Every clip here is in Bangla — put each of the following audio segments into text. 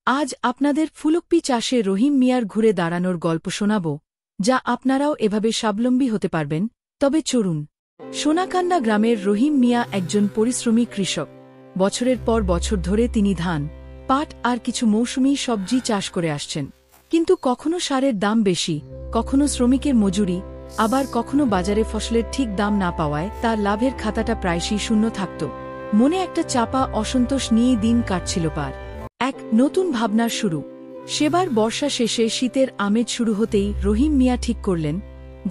আজ আপনাদের ফুলকপি চাষে রহিম মিয়ার ঘুরে দাঁড়ানোর গল্প শোনাব, যা আপনারাও এভাবে স্বাবলম্বী হতে পারবেন। তবে চলুন। সোনাকান্না গ্রামের রহিম মিয়া একজন পরিশ্রমী কৃষক। বছরের পর বছর ধরে তিনি ধান, পাট আর কিছু মৌসুমী সবজি চাষ করে আসছেন। কিন্তু কখনো সারের দাম বেশি, কখনো শ্রমিকের মজুরি, আবার কখনো বাজারে ফসলের ঠিক দাম না পাওয়ায় তার লাভের খাতাটা প্রায়শই শূন্য থাকত। মনে একটা চাপা অসন্তোষ নিয়েই দিন কাটছিল পার। এক নতুন ভাবনার শুরু। সেবার বর্ষা শেষে শীতের আমেজ শুরু হতেই রহিম মিয়া ঠিক করলেন,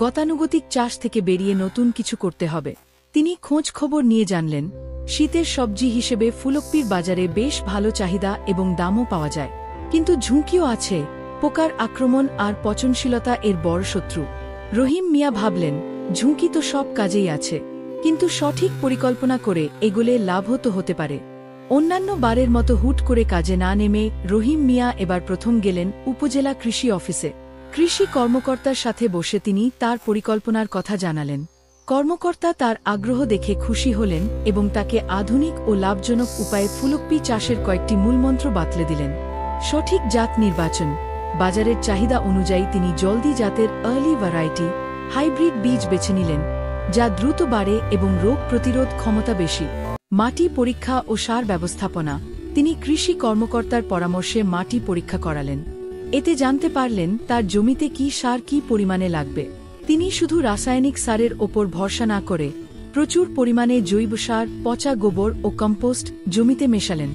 গতানুগতিক চাষ থেকে বেরিয়ে নতুন কিছু করতে হবে। তিনি খোঁজ খবর নিয়ে জানলেন, শীতের সবজি হিসেবে ফুলকপির বাজারে বেশ ভালো চাহিদা এবং দামও পাওয়া যায়। কিন্তু ঝুঁকিও আছে, পোকার আক্রমণ আর পচনশীলতা এর বড় শত্রু। রহিম মিয়া ভাবলেন, ঝুঁকি তো সব কাজেই আছে, কিন্তু সঠিক পরিকল্পনা করে এগোলে লাভও তো হতে পারে। অন্যান্য বারের মতো হুট করে কাজে না নেমে রহিম মিয়া এবার প্রথম গেলেন উপজেলা কৃষি অফিসে। কৃষি কর্মকর্তার সাথে বসে তিনি তার পরিকল্পনার কথা জানালেন। কর্মকর্তা তার আগ্রহ দেখে খুশি হলেন এবং তাকে আধুনিক ও লাভজনক উপায়ে ফুলকপি চাষের কয়েকটি মূলমন্ত্র বাতলে দিলেন। সঠিক জাত নির্বাচন। বাজারের চাহিদা অনুযায়ী তিনি জলদি জাতের আর্লি ভ্যারাইটি হাইব্রিড বীজ বেছে নিলেন, যা দ্রুত বাড়ে এবং রোগ প্রতিরোধ ক্ষমতা বেশি। মাটি পরীক্ষা ও সার ব্যবস্থাপনা। তিনি কৃষি কর্মকর্তার পরামর্শে মাটি পরীক্ষা করালেন। এতে জানতে পারলেন তার জমিতে কি সার কি পরিমাণে লাগবে। তিনি শুধু রাসায়নিক সারের ওপর ভরসা না করে প্রচুর পরিমাণে জৈব সার, পচা গোবর ও কম্পোস্ট জমিতে মেশালেন।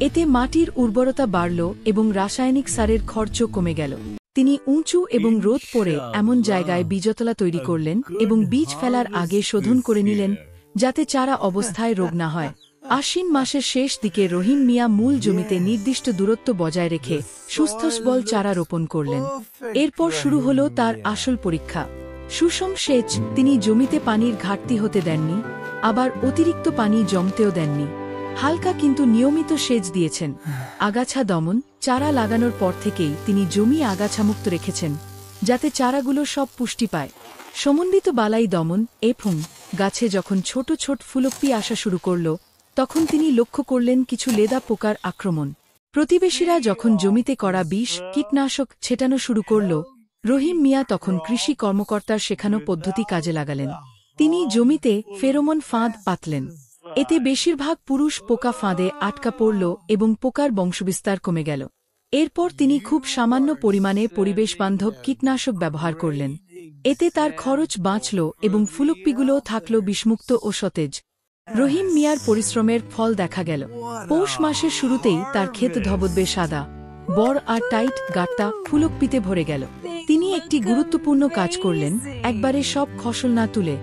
এতে মাটির উর্বরতা বাড়ল এবং রাসায়নিক সারের খরচও কমে গেল। তিনি উঁচু এবং রোদ পড়ে এমন জায়গায় বীজতলা তৈরি করলেন এবং বীজ ফেলার আগে শোধন করে নিলেন, যাতে চারা অবস্থায় রোগ না হয়। আশ্বিন মাসের শেষ দিকে রহিম মিয়া মূল জমিতে নির্দিষ্ট দূরত্ব বজায় রেখে সুস্থসবল চারা রোপণ করলেন। এরপর শুরু হল তার আসল পরীক্ষা। সুষম সেচ। তিনি জমিতে পানির ঘাটতি হতে দেননি, আবার অতিরিক্ত পানি জমতেও দেননি। হালকা কিন্তু নিয়মিত সেচ দিয়েছেন। আগাছা দমন। চারা লাগানোর পর থেকেই তিনি জমি আগাছামুক্ত রেখেছেন, যাতে চারাগুলো সব পুষ্টি পায়। সমন্বিত বালাই দমন। গাছে যখন ছোট ছোট ফুলকপি আসা শুরু করল, তখন তিনি লক্ষ্য করলেন কিছু লেদা পোকার আক্রমণ। প্রতিবেশীরা যখন জমিতে করা বিষ, কীটনাশক ছেটানো শুরু করল, রহিম মিয়া তখন কৃষি কর্মকর্তার শেখানো পদ্ধতি কাজে লাগালেন। তিনি জমিতে ফেরোমন ফাঁদ পাতলেন। এতে বেশিরভাগ পুরুষ পোকা ফাঁদে আটকা পড়ল এবং পোকার বংশবিস্তার কমে গেল। এরপর তিনি খুব সামান্য পরিমাণে পরিবেশবান্ধব কীটনাশক ব্যবহার করলেন। এতে তার খরচ বাঁচল এবং ফুলকপিগুলো থাকল বিষমুক্ত ও সতেজ। রহিম মিয়ার পরিশ্রমের ফল দেখা গেল। পৌষ মাসের শুরুতেই তার ক্ষেত ধবধবে সাদা, বড় আর টাইট গাঁটটা ফুলকপিতে ভরে গেল। তিনি একটি গুরুত্বপূর্ণ কাজ করলেন, একবারে সব ফসল না তুলে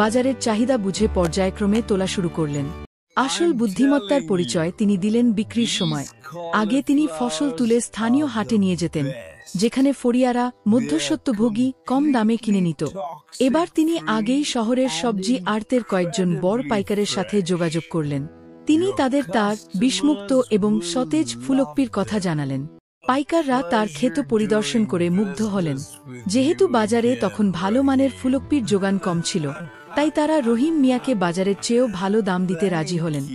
বাজারের চাহিদা বুঝে পর্যায়ক্রমে তোলা শুরু করলেন। আসল বুদ্ধিমত্তার পরিচয় তিনি দিলেন বিক্রির সময়। আগে তিনি ফসল তুলে স্থানীয় হাটে নিয়ে যেতেন, যেখানে ফড়িয়ারা, মধ্যস্বত্বভোগী কম দামে কিনে নিত। এবার তিনি আগেই শহরের সবজি আড়তের কয়েকজন বড় পাইকারের সাথে যোগাযোগ করলেন। তিনি তাদের তার বিষমুক্ত এবং সতেজ ফুলকপির কথা জানালেন। পাইকাররা তার ক্ষেত পরিদর্শন করে মুগ্ধ হলেন। যেহেতু বাজারে তখন ভালো মানের ফুলকপির যোগান কম ছিল, তাই তারা রহিম মিয়াকে বাজারের চেয়েও ভালো দাম দিতে রাজি হলেন।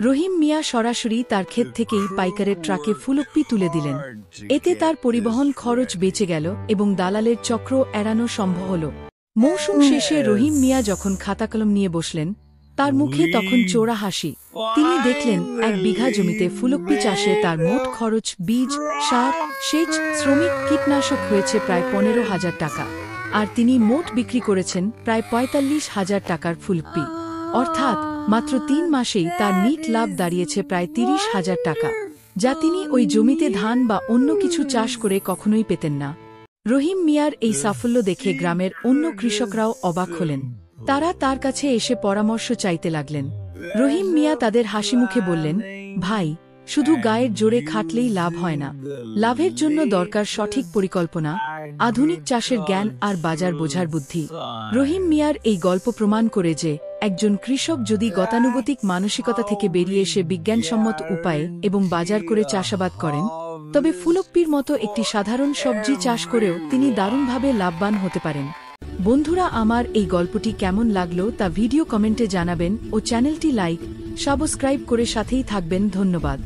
রহিম মিয়া সরাসরি তার ক্ষেত থেকেই পাইকারের ট্রাকে ফুলকপি তুলে দিলেন। এতে তার পরিবহন খরচ বেঁচে গেল এবং দালালের চক্র এড়ানো সম্ভব হল। মৌসুম শেষে রহিম মিয়া যখন খাতাকলম নিয়ে বসলেন, তার মুখে তখন চোরা হাসি। তিনি দেখলেন 1 বিঘা জমিতে ফুলকপি চাষে তার মোট খরচ বীজ, সার, সেচ, শ্রমিক, কীটনাশক হয়েছে প্রায় 15,000 টাকা, আর তিনি মোট বিক্রি করেছেন প্রায় 45,000 টাকার ফুলকপি। অর্থাৎ মাত্র 3 মাসেই তার নিট লাভ দাঁড়িয়েছে প্রায় 30,000 টাকা, যা তিনি ওই জমিতে ধান বা অন্য কিছু চাষ করে কখনোই পেতেন না। রহিম মিয়ার এই সাফল্য দেখে গ্রামের অন্য কৃষকরাও অবাক হলেন। তারা তার কাছে এসে পরামর্শ চাইতে লাগলেন। রহিম মিয়া তাদের হাসিমুখে বললেন, ভাই, শুধু গায়ের জোরে খাটলেই লাভ হয় না। লাভের জন্য দরকার সঠিক পরিকল্পনা, আধুনিক চাষের জ্ঞান আর বাজার বোঝার বুদ্ধি। রহিম মিয়ার এই গল্প প্রমাণ করে যে একজন কৃষক যদি গতানুগতিক মানসিকতা থেকে বেরিয়ে এসে বিজ্ঞানসম্মত উপায়ে এবং বাজার করে চাষাবাদ করেন, তবে ফুলকপির মতো একটি সাধারণ সবজি চাষ করেও তিনি দারুণভাবে লাভবান হতে পারেন। বন্ধুরা, আমার এই গল্পটি কেমন লাগলো তা ভিডিও কমেন্টে জানাবেন ও চ্যানেলটি লাইক, সাবস্ক্রাইব করে সাথেই থাকবেন। ধন্যবাদ।